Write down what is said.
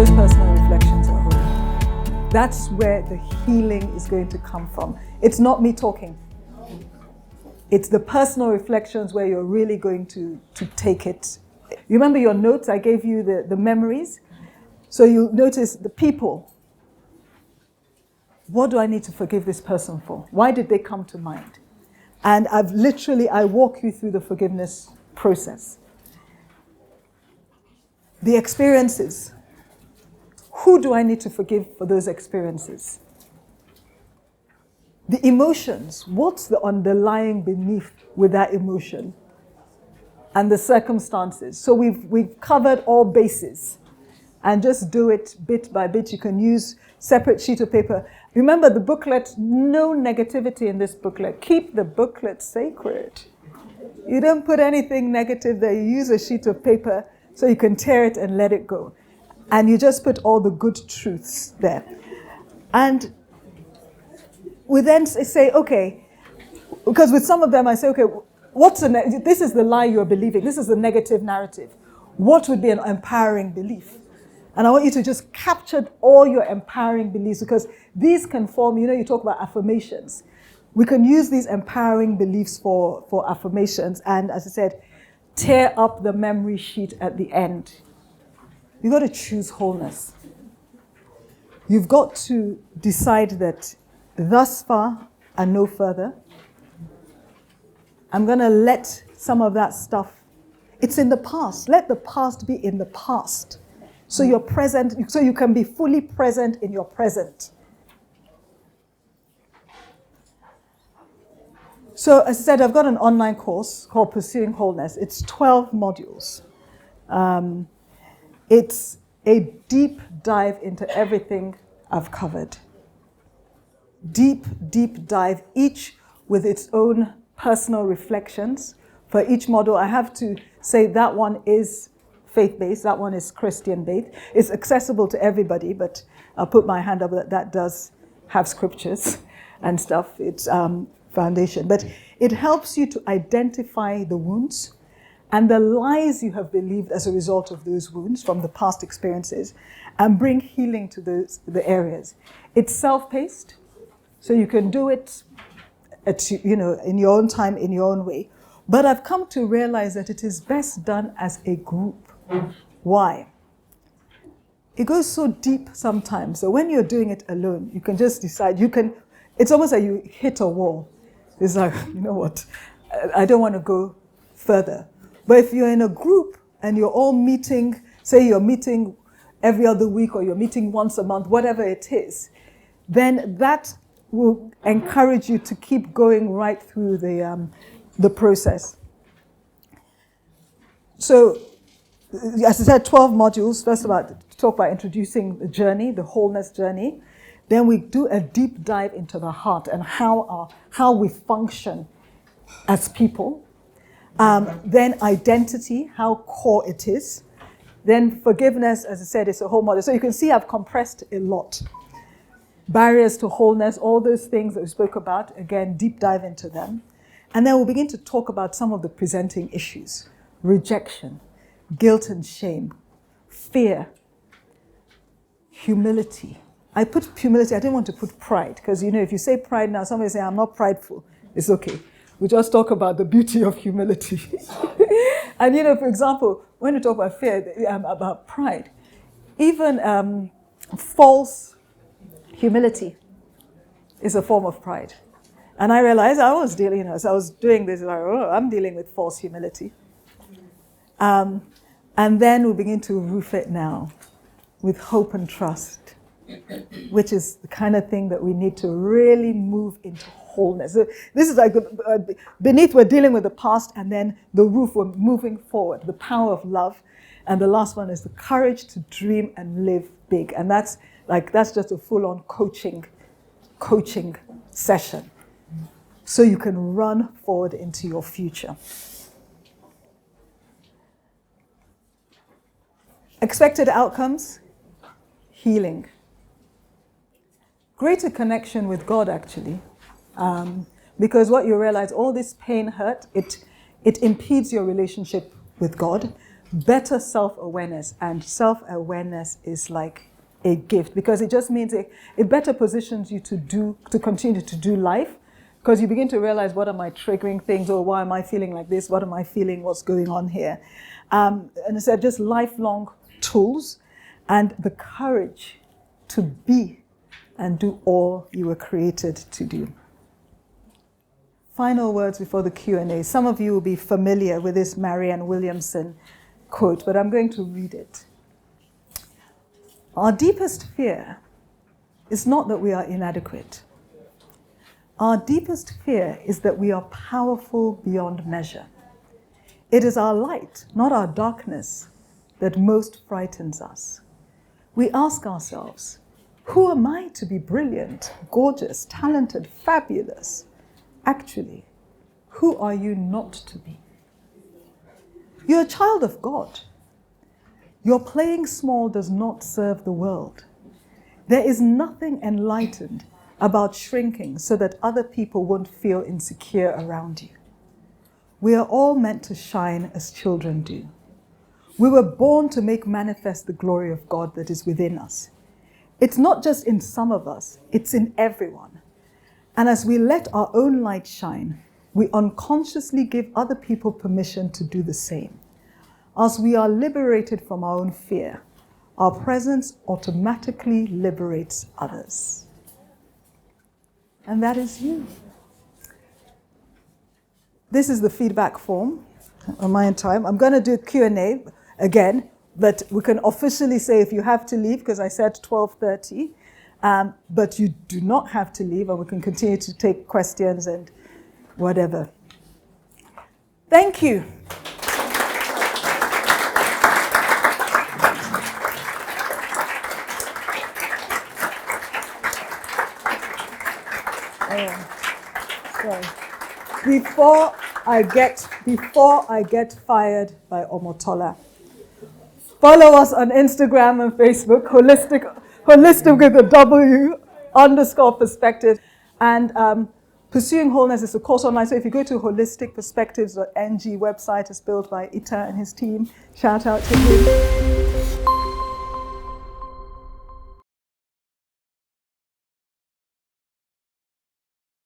those personal reflections at home. That's where the healing is going to come from. It's not me talking. It's the personal reflections where you're really going to take it. You remember your notes? I gave you the memories. So you notice the people. What do I need to forgive this person for? Why did they come to mind? And I walk you through the forgiveness process. The experiences. Who do I need to forgive for those experiences? The emotions. What's the underlying beneath with that emotion? And the circumstances. So we've covered all bases. And just do it bit by bit. You can use separate sheet of paper. Remember the booklet, no negativity in this booklet. Keep the booklet sacred. You don't put anything negative there. You use a sheet of paper so you can tear it and let it go. And you just put all the good truths there. And we then say, okay, because with some of them I say, okay, this is the lie you're believing. This is the negative narrative. What would be an empowering belief? And I want you to just capture all your empowering beliefs, because these can form, you talk about affirmations. We can use these empowering beliefs for affirmations. And as I said, tear up the memory sheet at the end. You've got to choose wholeness. You've got to decide that thus far and no further. I'm going to let some of that stuff, it's in the past. Let the past be in the past. So you're present, so you can be fully present in your present. So as I said, I've got an online course called Pursuing Wholeness. It's 12 modules. It's a deep dive into everything I've covered. Deep, deep dive, each with its own personal reflections. For each module, I have to say that one is faith-based, that one is Christian-based. It's accessible to everybody, but I'll put my hand up that does have scriptures and stuff. It's foundation. But it helps you to identify the wounds and the lies you have believed as a result of those wounds from the past experiences, and bring healing to the areas. It's self-paced, so you can do it in your own time, in your own way. But I've come to realize that it is best done as a group. Why? It goes so deep sometimes. So when you're doing it alone, you can just decide. It's almost like you hit a wall. It's like, you know what? I don't want to go further. But if you're in a group and you're all meeting, say you're meeting every other week or you're meeting once a month, whatever it is, then that will encourage you to keep going right through the process. So, as I said, 12 modules. First talk about introducing the journey, the wholeness journey. Then we do a deep dive into the heart and how we function as people. Then identity, how core it is. Then forgiveness, as I said, is a whole module. So you can see I've compressed a lot. Barriers to wholeness, all those things that we spoke about, again, deep dive into them. And then we'll begin to talk about some of the presenting issues. Rejection, guilt and shame, fear, humility. I put humility, I didn't want to put pride, because if you say pride now, somebody say, I'm not prideful. It's okay. We just talk about the beauty of humility. And for example, when we talk about fear, about pride, even false humility is a form of pride. And I realized I was dealing, as I was doing this, I'm dealing with false humility. And then we begin to roof it now with hope and trust, which is the kind of thing that we need to really move into wholeness. So this is like beneath we're dealing with the past, and then the roof we're moving forward, the power of love. And the last one is the courage to dream and live big. And that's just a full-on coaching session. So you can run forward into your future. Expected outcomes, healing. Greater connection with God, actually. Because what you realize, all this pain, hurt, it impedes your relationship with God. better self-awareness. And self-awareness is like a gift, because it just means it better positions you to continue to do life, because you begin to realize, what am I triggering things, or why am I feeling like this? What am I feeling? What's going on here? And it's just lifelong tools and the courage to be and do all you were created to do. Final words before the Q&A. Some of you will be familiar with this Marianne Williamson quote, but I'm going to read it. Our deepest fear is not that we are inadequate. Our deepest fear is that we are powerful beyond measure. It is our light, not our darkness, that most frightens us. We ask ourselves, who am I to be brilliant, gorgeous, talented, fabulous? Actually, who are you not to be? You're a child of God. Your playing small does not serve the world. There is nothing enlightened about shrinking so that other people won't feel insecure around you. We are all meant to shine as children do. We were born to make manifest the glory of God that is within us. It's not just in some of us, it's in everyone. And as we let our own light shine, we unconsciously give other people permission to do the same. As we are liberated from our own fear, our presence automatically liberates others. And that is you. This is the feedback form on my own time. I'm going to do Q&A again, but we can officially say if you have to leave, because I said 12:30, but you do not have to leave, and we can continue to take questions and whatever. Thank you. Sorry. Before I get fired by Omotola, follow us on Instagram and Facebook, holistic with a W_perspective. And Pursuing Wholeness is a course online. So if you go to holisticperspectives.ng website, it's built by Ita and his team. Shout out to him.